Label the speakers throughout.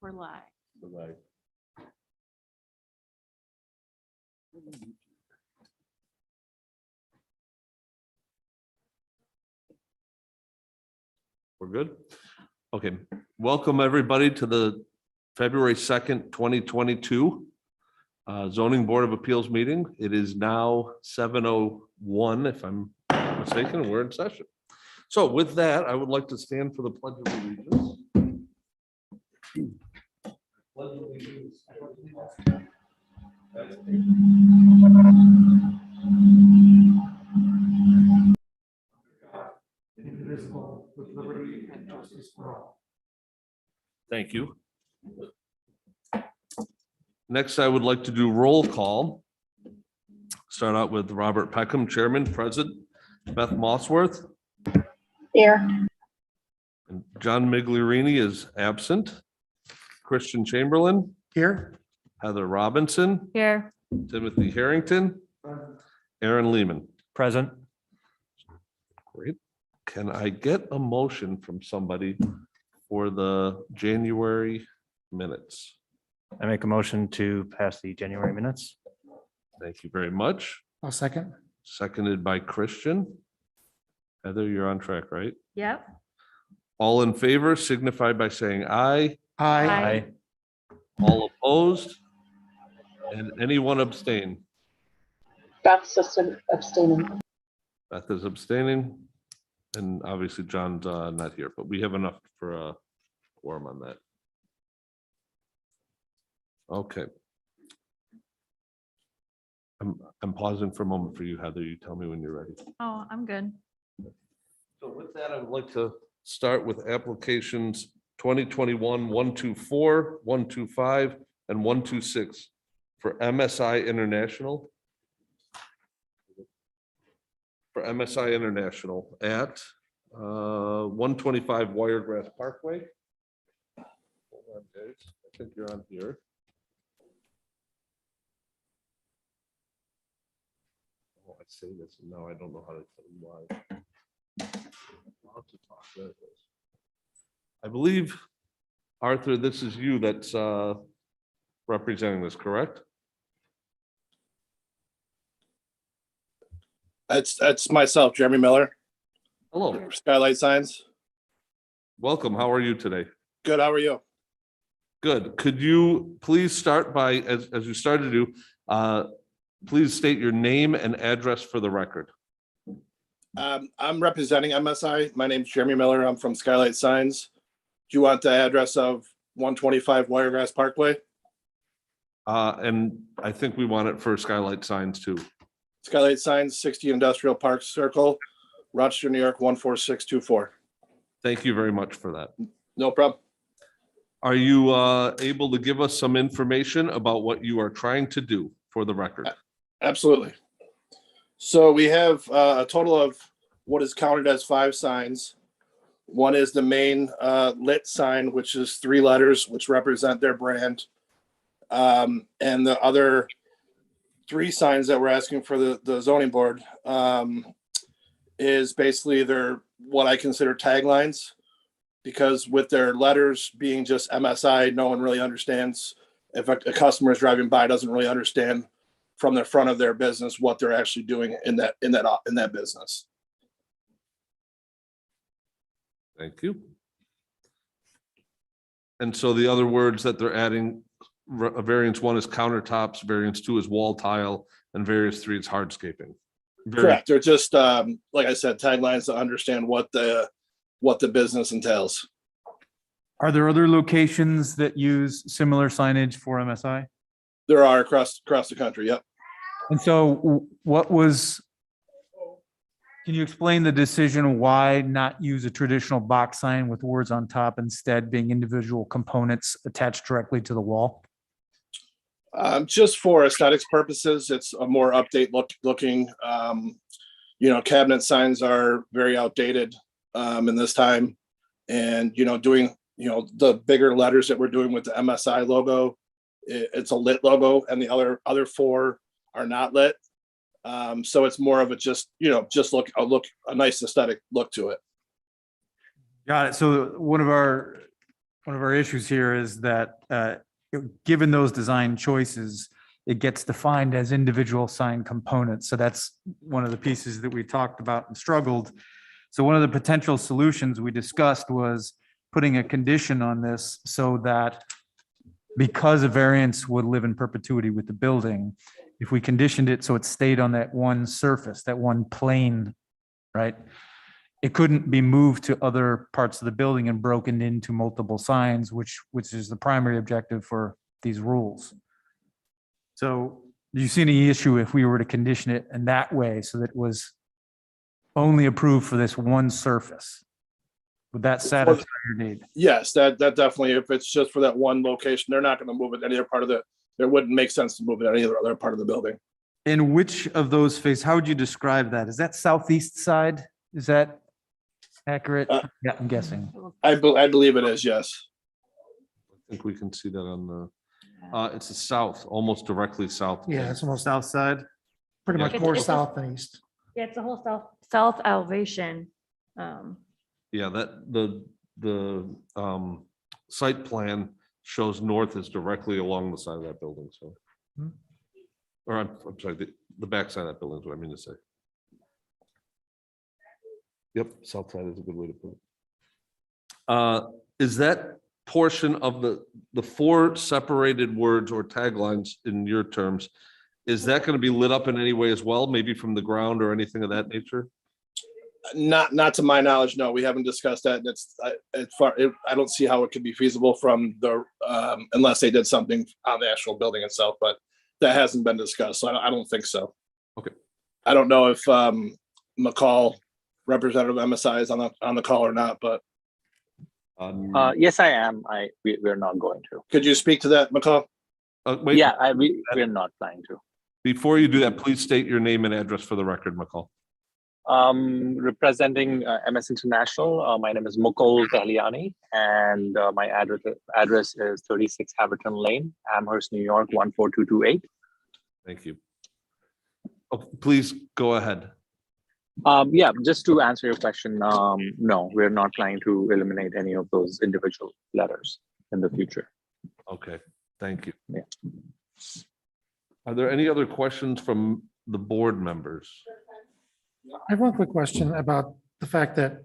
Speaker 1: We're live.
Speaker 2: Bye-bye. We're good? Okay, welcome everybody to the February 2nd, 2022 Zoning Board of Appeals meeting. It is now 7:01, if I'm not mistaken, we're in session. So with that, I would like to stand for the Pledge of Allegiance. Pledge of Allegiance. Indivisible, with liberty and justice for all. Thank you. Next, I would like to do roll call. Start out with Robert Peckham, Chairman, President, Beth Mossworth.
Speaker 3: Here.
Speaker 2: And John Migliorini is absent. Christian Chamberlain.
Speaker 4: Here.
Speaker 2: Heather Robinson.
Speaker 1: Here.
Speaker 2: Timothy Harrington. Aaron Lehman.
Speaker 4: Present.
Speaker 2: Great. Can I get a motion from somebody for the January minutes?
Speaker 4: I make a motion to pass the January minutes.
Speaker 2: Thank you very much.
Speaker 4: I'll second.
Speaker 2: Seconded by Christian. Heather, you're on track, right?
Speaker 1: Yep.
Speaker 2: All in favor signify by saying aye.
Speaker 1: Aye.
Speaker 2: All opposed? And anyone abstain?
Speaker 3: Beth's abstaining.
Speaker 2: Beth is abstaining. And obviously John's not here, but we have enough for a quorum on that. Okay. I'm pausing for a moment for you, Heather. You tell me when you're ready.
Speaker 1: Oh, I'm good.
Speaker 2: So with that, I would like to start with applications 2021-124, 125, and 126 for MSI International. For MSI International at 125 Wiregrass Parkway. Hold on, guys. I think you're on here. Oh, I say this and now I don't know how to tell you why. I'll have to talk. There it is. I believe, Arthur, this is you that's representing this, correct?
Speaker 5: That's myself, Jeremy Miller,
Speaker 2: Hello,
Speaker 5: Skylight Signs.
Speaker 2: welcome. How are you today?
Speaker 5: Good, how are you?
Speaker 2: Good. Could you please start by, as you started to do, please state your name and address for the record.
Speaker 5: I'm representing MSI. My name's Jeremy Miller. I'm from Skylight Signs. Do you want the address of 125 Wiregrass Parkway?
Speaker 2: And I think we want it for Skylight Signs too.
Speaker 5: Skylight Signs, 60 Industrial Park Circle, Rochester, New York, 14624.
Speaker 2: Thank you very much for that.
Speaker 5: No problem.
Speaker 2: Are you able to give us some information about what you are trying to do for the record?
Speaker 5: Absolutely. So we have a total of what is counted as 5 signs. One is the main lit sign, which is 3 letters, which represent their brand. And the other 3 signs that we're asking for the zoning board is basically their, what I consider taglines, because with their letters being just MSI, no one really understands. If a customer is driving by, doesn't really understand from the front of their business what they're actually doing in that business.
Speaker 2: Thank you. And so the other words that they're adding, variance 1 is countertops, variance 2 is wall tile, and variance 3 is hardscaping.
Speaker 5: Correct. They're just like I said, taglines to understand what the business entails.
Speaker 6: Are there other locations that use similar signage for MSI?
Speaker 5: There are across the country. Yep.
Speaker 6: And so can you explain the decision why not use a traditional box sign with words on top, instead being individual components attached directly to the wall?
Speaker 5: Just for aesthetics purposes, it's a more looking. Cabinet signs are very outdated in this time, and doing the bigger letters that we're doing with the MSI logo, it's a lit logo, and the other 4 are not lit. So it's more of a nice aesthetic look to it.
Speaker 6: Got it. So one of our one of our issues here is that given those design choices, it gets defined as individual sign components. So that's one of the pieces that we talked about and struggled. So one of the potential solutions we discussed was putting a condition on this so that because a variance would live in perpetuity with the building, if we conditioned it so it stayed on that one surface, that one plane, right? It couldn't be moved to other parts of the building and broken into multiple signs, which is the primary objective for these rules. So do you see any issue if we were to condition it in that way so that it was only approved for this one surface? Would that satisfy your need?
Speaker 5: Yes, that definitely, if it's just for that one location, they're not going to move it any other part of it wouldn't make sense to move it any other part of the building.
Speaker 6: In which of those phases, how would you describe that? Is that southeast side? Is that accurate? Yeah, I'm guessing.
Speaker 5: I believe it is, yes.
Speaker 2: I think we can see that on the, it's the south, almost directly south.
Speaker 1: Yeah, it's almost
Speaker 6: South side?
Speaker 1: pretty much
Speaker 2: Yeah.
Speaker 1: more
Speaker 7: It's-
Speaker 1: south than east.
Speaker 7: Yeah, it's a whole south elevation.
Speaker 2: Yeah, that the site plan shows north is directly along the side of that building, so.
Speaker 1: Hmm.
Speaker 2: Or I'm sorry, the back side of that building is what I mean to say. Yep, south side is a good way to put it. Is that portion of the four separated words or taglines in your terms, is that going to be lit up in any way as well, maybe from the ground or anything of that nature?
Speaker 5: Not to my knowledge, no, we haven't discussed that. I don't see how it could be feasible from the, unless they did something on the actual building itself, but that hasn't been discussed, so I don't think so.
Speaker 2: Okay.
Speaker 5: I don't know if McCall, Representative MSI is on the call or not, but
Speaker 8: Yes, I am. We're not going to.
Speaker 5: could you speak to that, McCall?
Speaker 2: Wait,
Speaker 8: Yeah, we're not planning to.
Speaker 2: before you do that, please state your name and address for the record, McCall.
Speaker 8: Representing MS International, my name is Mukul Tahliani, and my address is 36 Haverton Lane, Amherst, New York, 14228.
Speaker 2: Thank you. Oh, please go ahead.
Speaker 8: Yeah, just to answer your question, no, we're not planning to eliminate any of those individual letters in the future.
Speaker 2: Okay, thank you.
Speaker 8: Yeah.
Speaker 2: Are there any other questions from the board members?
Speaker 1: I have one quick question about the fact that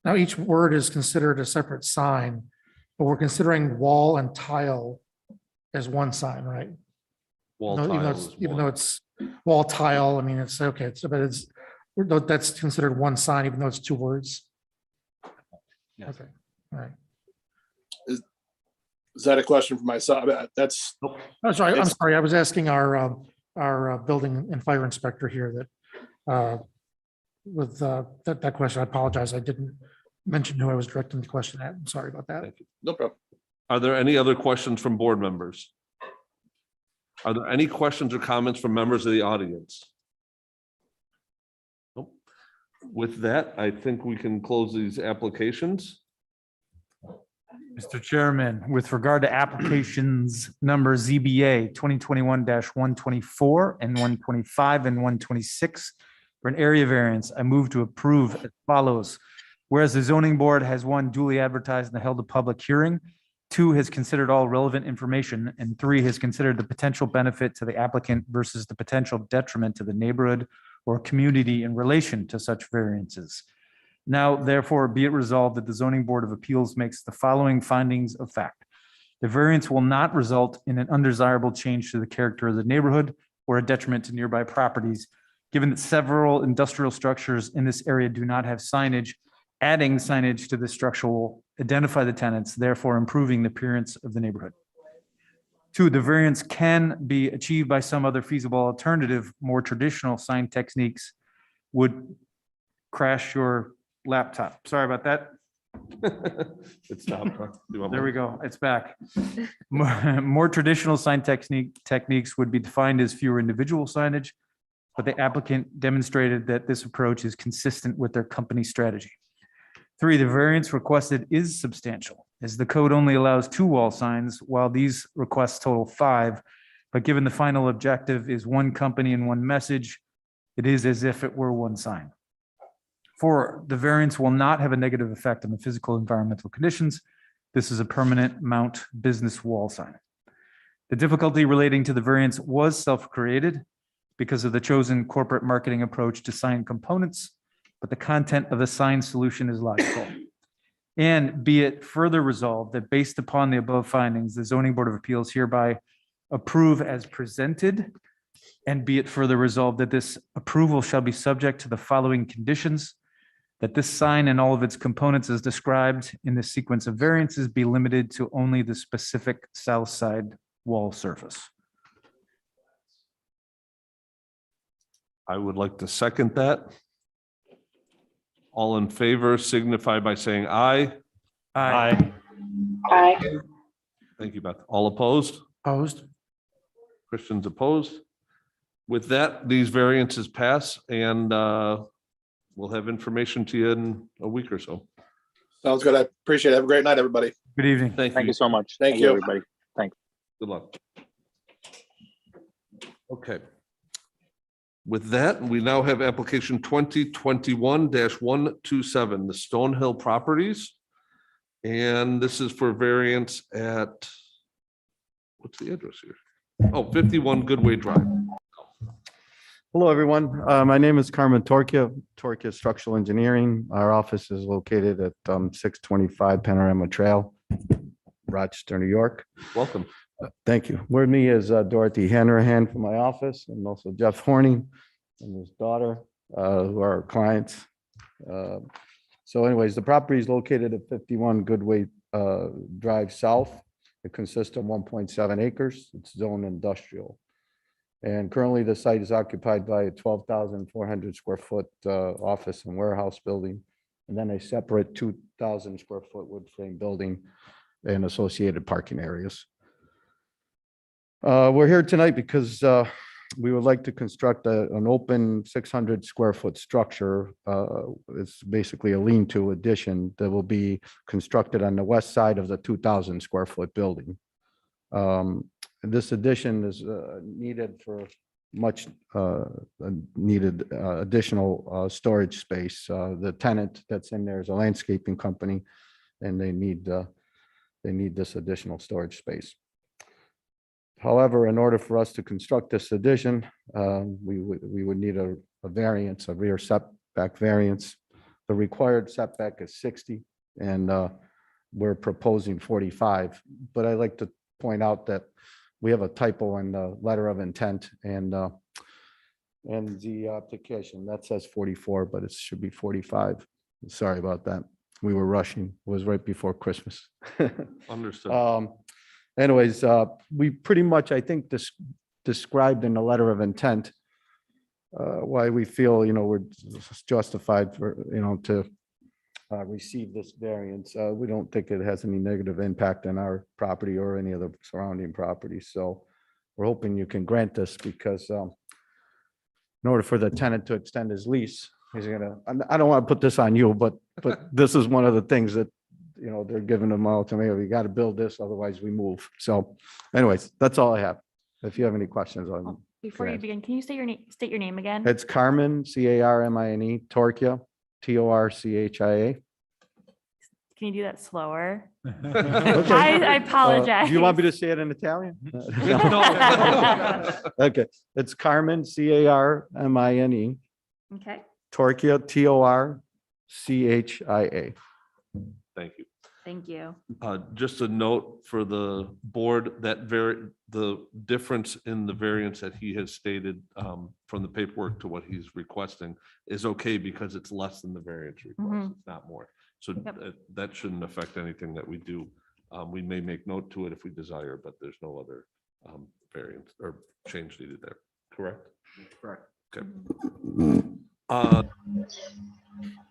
Speaker 1: now each word is considered a separate sign, but we're considering wall and tile as one sign, right?
Speaker 2: Wall
Speaker 1: No,
Speaker 2: tile is
Speaker 1: even
Speaker 2: one.
Speaker 1: though it's wall tile, I mean, it's okay, but that's considered one sign, even though it's two words.
Speaker 2: Yes.
Speaker 1: Okay, all right.
Speaker 5: Is that a question for myself? That's,
Speaker 1: I'm sorry, I was asking our building and fire inspector here that with that question, I apologize, I didn't mention who I was directing the question at. I'm sorry about that.
Speaker 2: Thank you.
Speaker 5: no problem.
Speaker 2: Are there any other questions from board members? Are there any questions or comments from members of the audience? Nope. With that, I think we can close these applications.
Speaker 6: Mr. Chairman, with regard to applications number ZBA 2021-124 and 125 and 126 for an area variance, I move to approve as follows. Whereas the zoning board has, one, duly advertised and held a public hearing, two, has considered all relevant information, and three, has considered the potential benefit to the applicant versus the potential detriment to the neighborhood or community in relation to such variances. Now, therefore, be it resolved that the Zoning Board of Appeals makes the following findings of fact. The variance will not result in an undesirable change to the character of the neighborhood or a detriment to nearby properties, given that several industrial structures in this area do not have signage. Adding signage to the structure will identify the tenants, therefore improving the appearance of the neighborhood. Two, the variance can be achieved by some other feasible alternative. More traditional sign techniques would crash your laptop. Sorry about that.
Speaker 2: It stopped, huh? You want
Speaker 6: There
Speaker 2: more?
Speaker 6: we go. It's back. More traditional sign techniques would be defined as fewer individual signage, but the applicant demonstrated that this approach is consistent with their company strategy. Three, the variance requested is substantial, as the code only allows 2 wall signs, while these requests total 5. But given the final objective is one company and one message, it is as if it were one sign. 4, the variance will not have a negative effect on the physical environmental conditions This is a permanent mount business wall sign. The difficulty relating to the variance was self-created because of the chosen corporate marketing approach to sign components, but the content of the sign solution is logical. And be it further resolved that based upon the above findings, the zoning board of appeals hereby approve as presented. And be it further resolved that this approval shall be subject to the following conditions: that this sign and all of its components as described in the sequence of variances be limited to only the specific south side wall surface.
Speaker 2: I would like to second that. All in favor signify by saying aye.
Speaker 4: Aye.
Speaker 3: Aye.
Speaker 2: Thank you, Beth. All opposed?
Speaker 1: Opposed?
Speaker 2: Christians opposed? With that, these variances pass and we'll have information to you in a week or so.
Speaker 5: Sounds good. I appreciate it. Have a great night, everybody.
Speaker 6: Good evening.
Speaker 2: Thank
Speaker 8: Thank
Speaker 2: you.
Speaker 8: you so much.
Speaker 5: Thank you.
Speaker 8: Everybody.
Speaker 2: Good luck. Okay. With that, we now have application 2021-127, the Stonehill Properties. And this is for variance at, what's the address here? Oh, 51 Goodway Drive.
Speaker 9: Hello, everyone. My name is Carmen Torquia, Torquia Structural Engineering. Our office is located at 625 Panorama Trail, Rochester, New York.
Speaker 2: Welcome.
Speaker 9: Thank you. With me is Dorothy Hanrahan from my office, and also Jeff Horning and his daughter, who are our clients. So anyways, the property is located at 51 Goodway Drive South. It consists of 1.7 acres. It's zone industrial. And currently the site is occupied by a 12,400 square foot office and warehouse building, and then a separate 2,000 square foot wood frame building and associated parking areas. We're here tonight because we would like to construct an open 600 square foot structure. It's basically a lean-to addition that will be constructed on the west side of the 2,000 square foot building. This addition is needed for much needed additional storage space. The tenant that's in there is a landscaping company, and they need this additional storage space. However, in order for us to construct this addition, we would need a variance, a rear setback variance. The required setback is 60, and we're proposing 45. But I'd like to point out that we have a typo in the letter of intent and the application. That says 44, but it should be 45. Sorry about that. We were rushing. It was right before Christmas.
Speaker 2: Understood.
Speaker 9: Anyways, we pretty much, I think, described in the letter of intent why we feel, we're justified for, to receive this variance. We don't think it has any negative impact on our property or any of the surrounding properties. So we're hoping you can grant this because in order for the tenant to extend his lease, he's gonna, I don't want to put this on you, but this is one of the things that, they're giving them ultimately, we got to build this, otherwise we move. So anyways, that's all I have. If you have any questions on.
Speaker 7: Before you
Speaker 9: Correct.
Speaker 7: begin, can you state your name again?
Speaker 9: It's Carmen, Carmine, Torquia, Torchia.
Speaker 7: Can you do that slower?
Speaker 9: Okay.
Speaker 7: I apologize.
Speaker 9: Do you want me to say it in Italian? Okay, it's Carmen, Carmine,
Speaker 7: Okay,
Speaker 9: Torquia, Torchia.
Speaker 2: Thank you.
Speaker 7: thank you.
Speaker 2: Just a note for the board that the difference in the variance that he has stated from the paperwork to what he's requesting is okay because it's less than the variance request. It's not more. So
Speaker 7: Yep.
Speaker 2: that shouldn't affect anything that we do. We may make note to it if we desire, but there's no other variance or change needed there. Correct? Correct. Okay.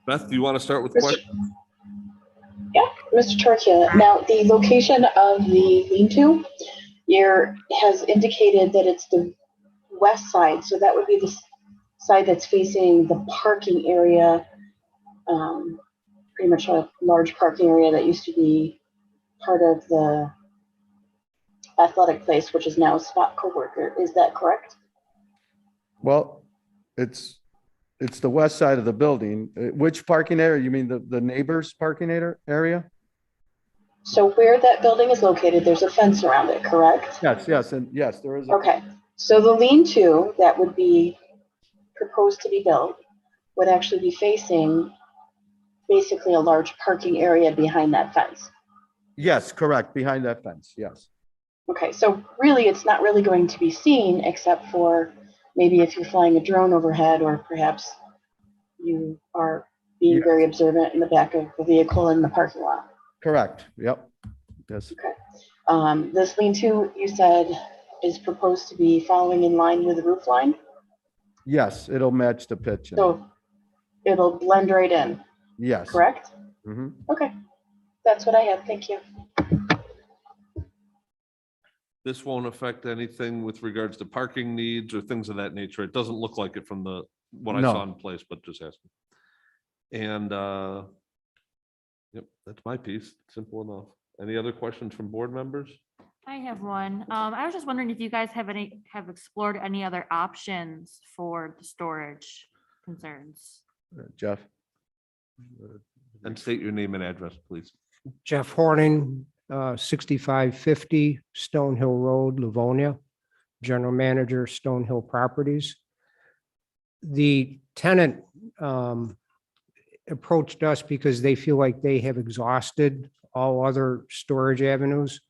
Speaker 2: Beth, do you want to start with questions?
Speaker 3: Yeah, Mr. Torchia. Now, the location of the lean-to, has indicated that it's the west side. So that would be the side that's facing the parking area, pretty much a large parking area that used to be part of the athletic place, which is now a spot coworker. Is that correct?
Speaker 9: Well, it's the west side of the building. Which parking area? You mean the neighbor's parking area?
Speaker 3: So where that building is located, there's a fence around it, correct?
Speaker 9: Yes, and yes, there is.
Speaker 3: Okay, so the lean-to that would be proposed to be built would actually be facing basically a large parking area behind that fence.
Speaker 9: Yes, correct, behind that fence, yes.
Speaker 3: Okay, so really, it's not really going to be seen except for maybe if you're flying a drone overhead, or perhaps you are being
Speaker 9: Yes.
Speaker 3: very observant in the back of the vehicle in the parking lot.
Speaker 9: Correct, yep. Yes,
Speaker 3: This lean-to, you said, is proposed to be following in line with the roof line,
Speaker 9: yes, it'll match the pitch.
Speaker 3: so it'll blend right in,
Speaker 9: Yes.
Speaker 3: correct?
Speaker 9: Mhm.
Speaker 3: Okay, that's what I have, thank you.
Speaker 2: This won't affect anything with regards to parking needs or things of that nature. It doesn't look like it from the, what I
Speaker 9: No.
Speaker 2: saw in place, but just asking. And, yep, that's my piece. Simple enough. Any other questions from board members?
Speaker 7: I have one. I was just wondering if you guys have explored any other options for the storage concerns.
Speaker 9: Jeff?
Speaker 2: And state your name and address, please.
Speaker 10: Jeff Horning, 6550 Stonehill Road, Livonia, General Manager, Stonehill Properties. The tenant approached us because they feel like they have exhausted all other storage avenues.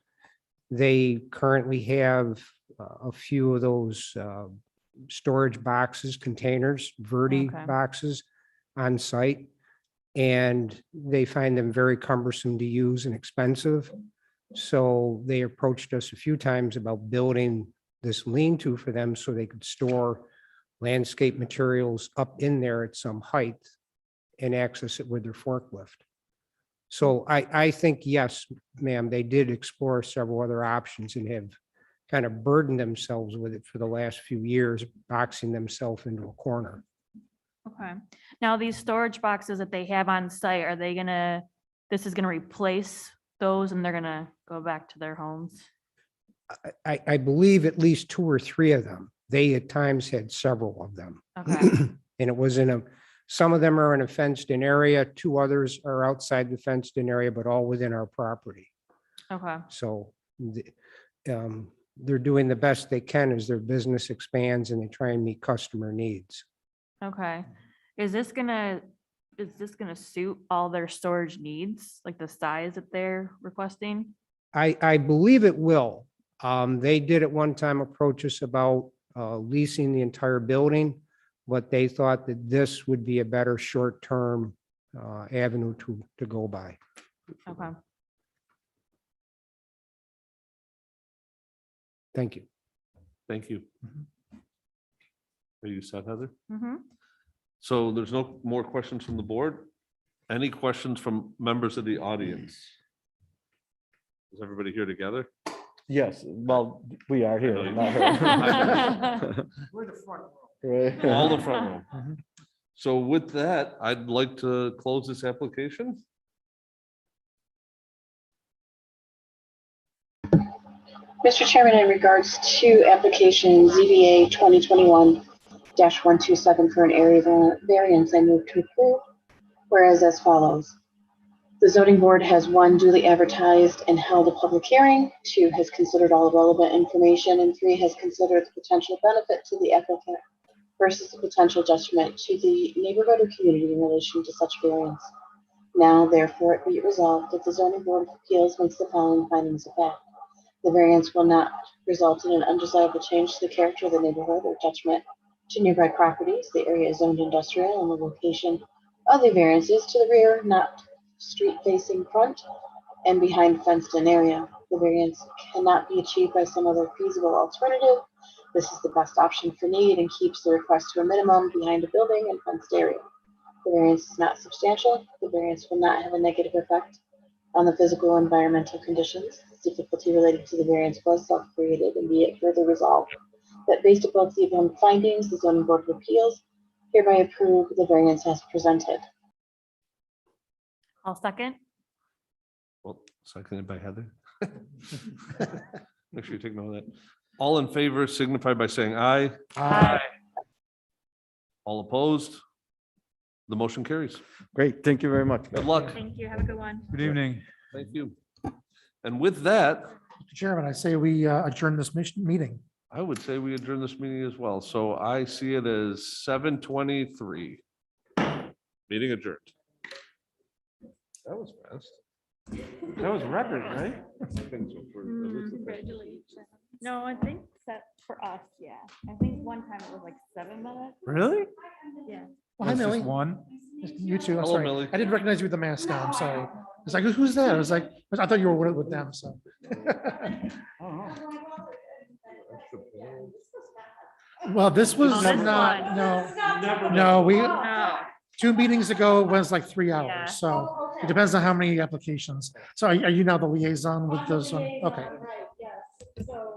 Speaker 10: They currently have a few of those storage boxes, containers, Verdi
Speaker 7: Okay.
Speaker 10: boxes on site. And they find them very cumbersome to use and expensive. So they approached us a few times about building this lean-to for them so they could store landscape materials up in there at some height and access it with their forklift. So I think, yes, ma'am, they did explore several other options and have kind of burdened themselves with it for the last few years, boxing themselves into a corner.
Speaker 7: Okay. Now, these storage boxes that they have on site, are they gonna, this is gonna replace those and they're gonna go back to their homes?
Speaker 10: I believe at least 2 or 3 of them. They at times had several of them.
Speaker 7: Okay,
Speaker 10: And it was some of them are in a fenced-in area, 2 others are outside the fenced-in area, but all within our property.
Speaker 7: okay,
Speaker 10: So they're doing the best they can as their business expands and they try and meet customer needs.
Speaker 7: okay. Is this gonna suit all their storage needs, like the size that they're requesting?
Speaker 10: I believe it will. They did at one time approach us about leasing the entire building, but they thought that this would be a better short-term avenue to go by.
Speaker 7: Okay.
Speaker 10: Thank you.
Speaker 2: Thank you. Are you set, Heather?
Speaker 7: Mm-hmm.
Speaker 2: So there's no more questions from the board? Any questions from members of the audience? Is everybody here together?
Speaker 9: Yes, well, we are
Speaker 2: I know
Speaker 9: here,
Speaker 2: you-
Speaker 9: not her.
Speaker 1: We're the front row.
Speaker 9: Right.
Speaker 2: All the front row. So with that, I'd like to close this application.
Speaker 3: Mr. Chairman, in regards to application ZBA 2021-127 for an area variance, I move to approve. Whereas as follows. The zoning board has 1, duly advertised and held a public hearing, 2, has considered all relevant information, and 3, has considered the potential benefit to the applicant versus the potential detriment to the neighborhood or community in relation to such variance. Now, therefore, it be resolved that the zoning board of appeals makes the following findings of fact. The variance will not result in an undesirable change to the character of the neighborhood or detriment to nearby properties. The area is zoned industrial and the location of the variance is to the rear, not street facing front and behind fenced in area. The variance cannot be achieved by some other feasible alternative. This is the best option for need and keeps the request to a minimum behind a building and fenced area. The variance is not substantial. The variance will not have a negative effect on the physical and environmental conditions. The difficulty related to the variance was self-created, and be it further resolved that based upon the above findings, the zoning board of appeals hereby approve the variance as presented.
Speaker 7: I'll second.
Speaker 2: Well, seconded by Heather. Make sure you take note of that. All in favor signify by saying aye.
Speaker 7: Aye.
Speaker 2: All opposed? The motion carries.
Speaker 9: Great, thank you very much.
Speaker 2: Good luck.
Speaker 7: Thank you. Have a good one.
Speaker 6: Good evening.
Speaker 2: Thank you. And with that,
Speaker 1: Mr. Chairman, I say we adjourn this meeting.
Speaker 2: I would say we adjourn this meeting as well. So I see it as 7:23. Meeting adjourned. That was fast.
Speaker 6: That was record, right?
Speaker 7: Congratulations. No, I think that for us, yeah. I think one time it was like 7 minutes.
Speaker 6: Really?
Speaker 7: Yeah.
Speaker 1: Well, hi,
Speaker 6: That's just
Speaker 1: Millie.
Speaker 6: one.
Speaker 1: You too. I'm
Speaker 2: Hello,
Speaker 1: sorry.
Speaker 2: Millie.
Speaker 1: I didn't recognize you with the mask on. I'm sorry. I was like, who's that? I was like, I thought you were with them, so. Well, this was
Speaker 7: Oh, this
Speaker 1: not,
Speaker 7: one.
Speaker 1: no, we,
Speaker 7: No.
Speaker 1: 2 meetings ago was like 3
Speaker 7: Yeah.
Speaker 1: hours, so it depends on how many applications. So are you now the liaison with those? Okay.
Speaker 11: Right, yes. So